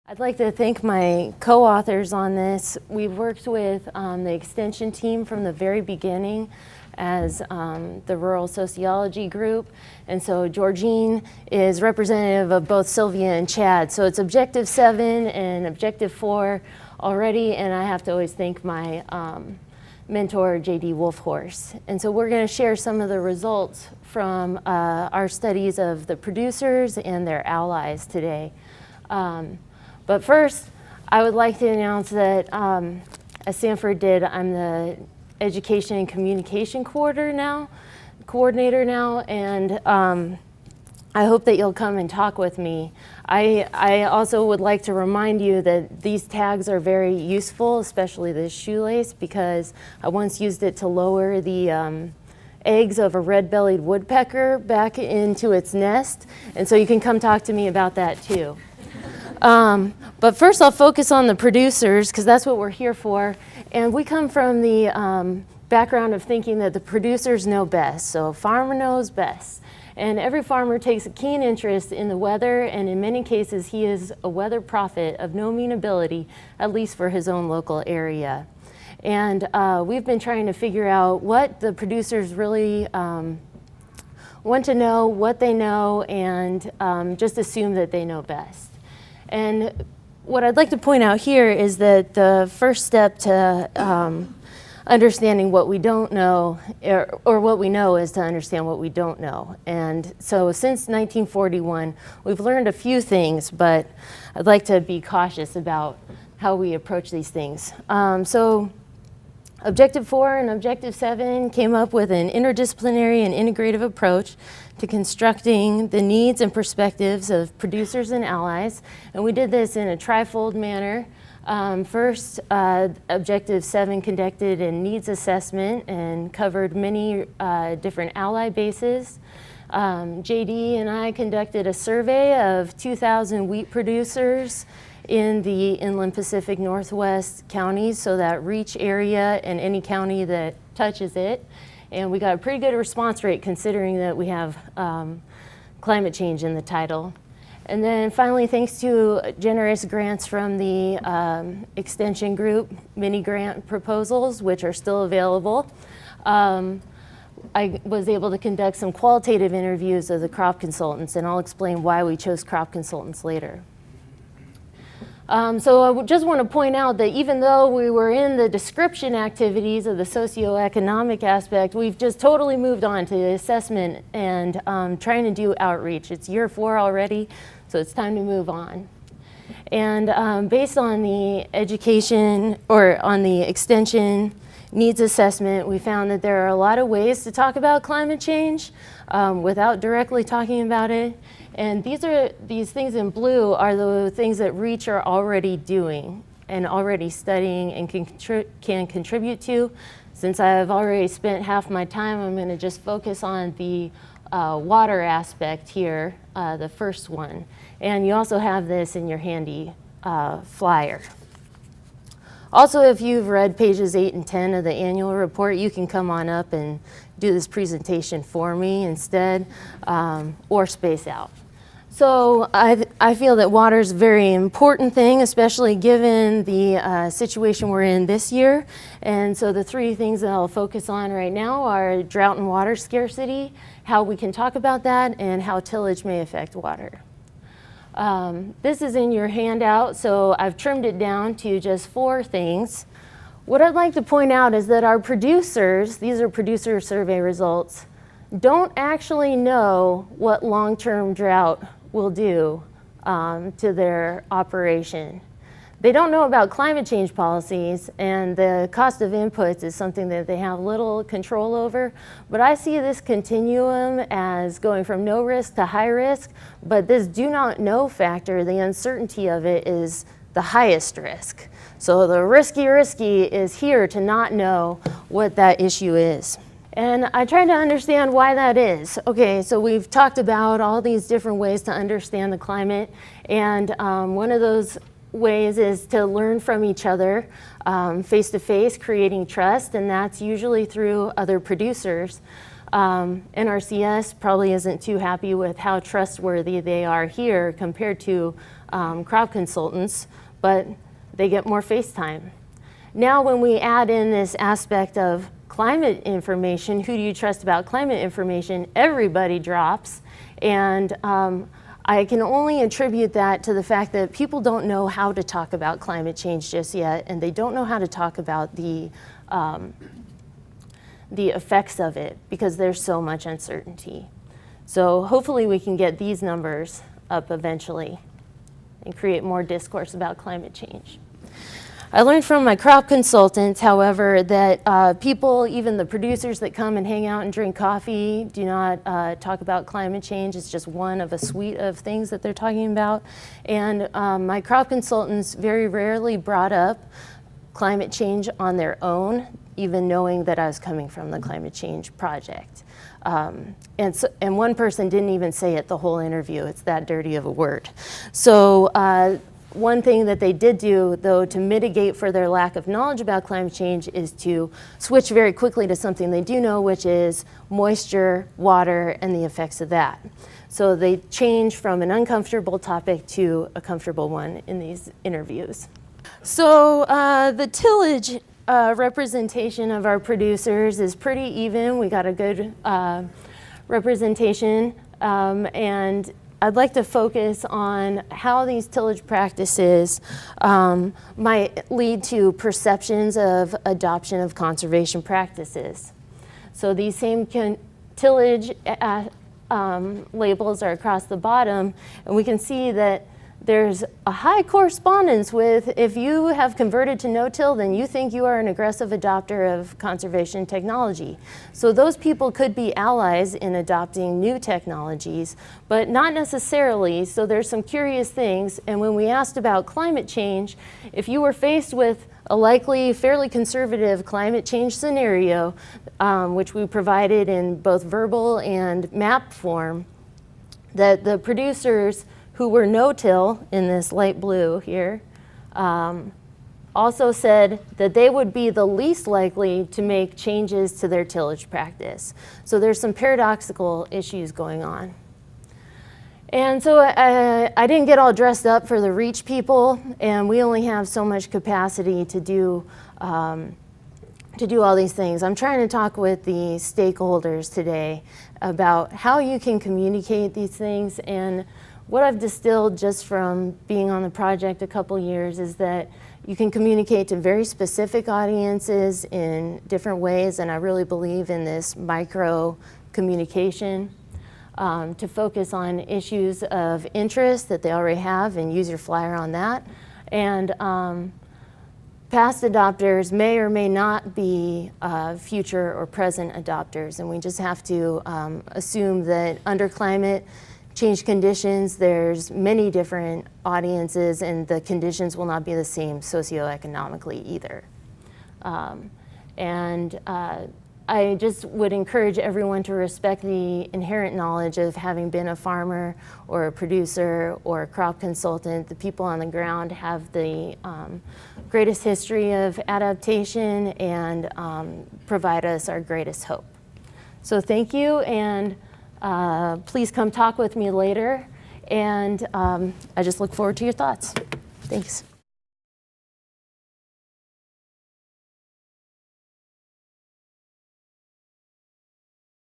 I'd like to thank my co-authors on this. We've worked with the extension team from the very beginning as the rural sociology group. And so Georgine is representative of both Sylvia and Chad. So it's Objective 7 and Objective 4 already, and I have to always thank my mentor, J.D. Wulfhorst. And so we're going to share some of the results from our studies of the producers and their allies today. But first, I would like to announce that, as Sanford did, I'm the Education and Communication Coordinator now, and I hope that you'll come and talk with me. I also would like to remind you that these tags are very useful, especially this shoelace, because I once used it to lower the eggs of a red-bellied woodpecker back into its nest, and so you can come talk to me about that too. But first I'll focus on the producers, because that's what we're here for. And we come from the background of thinking that the producers know best. So farmer knows best. And every farmer takes a keen interest in the weather, and in many cases he is a weather prophet of no mean ability, at least for his own local area. And we've been trying to figure out what the producers really want to know, what they know, and just assume that they know best. And what I'd like to point out here is that the first step to understanding what we don't know, or what we know, is to understand what we don't know. And so since 1941, we've learned a few things, but I'd like to be cautious about how we approach these things. So Objective 4 and Objective 7 came up with an interdisciplinary and integrative approach to constructing the needs and perspectives of producers and allies. And we did this in a trifold manner. First, Objective 7 conducted a needs assessment and covered many different ally bases. JD and I conducted a survey of 2,000 wheat producers in the inland Pacific Northwest counties, so that REACCH area and any county that touches it. And we got a pretty good response rate considering that we have climate change in the title. And then finally, thanks to generous grants from the extension group, mini grant proposals, which are still available, I was able to conduct some qualitative interviews of the crop consultants, and I'll explain why we chose crop consultants later. So I just want to point out that even though we were in the description activities of the socioeconomic aspect, we've just totally moved on to the assessment and trying to do outreach. It's year 4 already, so it's time to move on. And based on the education, or on the extension needs assessment, we found that there are a lot of ways to talk about climate change without directly talking about it. And these things in blue are the things that REACCH are already doing and already studying and can contribute to. Since I've already spent half my time, I'm going to just focus on the water aspect here, the first one. And you also have this in your handy flyer. Also, if you've read pages 8 and 10 of the annual report, you can come on up and do this presentation for me instead, or space out. So I feel that water is a very important thing, especially given the situation we're in this year. And so the 3 things that I'll focus on right now are drought and water scarcity, how we can talk about that, and how tillage may affect water. This is in your handout, so I've trimmed it down to just 4 things. What I'd like to point out is that our producers, these are producer survey results, don't actually know what long-term drought will do to their operation. They don't know about climate change policies, and the cost of inputs is something that they have little control over. But I see this continuum as going from no risk to high risk, but this do not know factor, the uncertainty of it, is the highest risk. So the risky is here to not know what that issue is. And I tried to understand why that is. Okay, so we've talked about all these different ways to understand the climate, and one of those ways is to learn from each other face to face, creating trust, and that's usually through other producers. NRCS probably isn't too happy with how trustworthy they are here compared to crop consultants, but they get more face time. Now when we add in this aspect of climate information, who do you trust about climate information, everybody drops. And I can only attribute that to the fact that people don't know how to talk about climate change just yet, and they don't know how to talk about the effects of it because there's so much uncertainty. So hopefully we can get these numbers up eventually and create more discourse about climate change. I learned from my crop consultants, however, that people, even the producers that come and hang out and drink coffee, do not talk about climate change. It's just one of a suite of things that they're talking about. And my crop consultants very rarely brought up climate change on their own, even knowing that I was coming from the climate change project. And one person didn't even say it the whole interview. It's that dirty of a word. So one thing that they did do, though, to mitigate for their lack of knowledge about climate change is to switch very quickly to something they do know, which is moisture, water, and the effects of that. So they changed from an uncomfortable topic to a comfortable one in these interviews. So the tillage representation of our producers is pretty even. We got a good representation, and I'd like to focus on how these tillage practices might lead to perceptions of adoption of conservation practices. So these same tillage labels are across the bottom, and we can see that there's a high correspondence with if you have converted to no-till, then you think you are an aggressive adopter of conservation technology. So those people could be allies in adopting new technologies, but not necessarily. So there's some curious things. And when we asked about climate change, if you were faced with a likely fairly conservative climate change scenario, which we provided in both verbal and map form, that the producers who were no-till in this light blue here, also said that they would be the least likely to make changes to their tillage practice. So there's some paradoxical issues going on. And so I didn't get all dressed up for the REACCH people, and we only have so much capacity to do all these things. I'm trying to talk with the stakeholders today about how you can communicate these things, and what I've distilled just from being on the project a couple years is that you can communicate to very specific audiences in different ways, and I really believe in this micro communication to focus on issues of interest that they already have and use your flyer on that. And past adopters may or may not be future or present adopters, and we just have to assume that under climate change conditions, there's many different audiences, and the conditions will not be the same socioeconomically either. I just would encourage everyone to respect the inherent knowledge of having been a farmer or a producer or a crop consultant. The people on the ground have the greatest history of adaptation and provide us our greatest hope. So thank you, and please come talk with me later, and I just look forward to your thoughts. Thanks.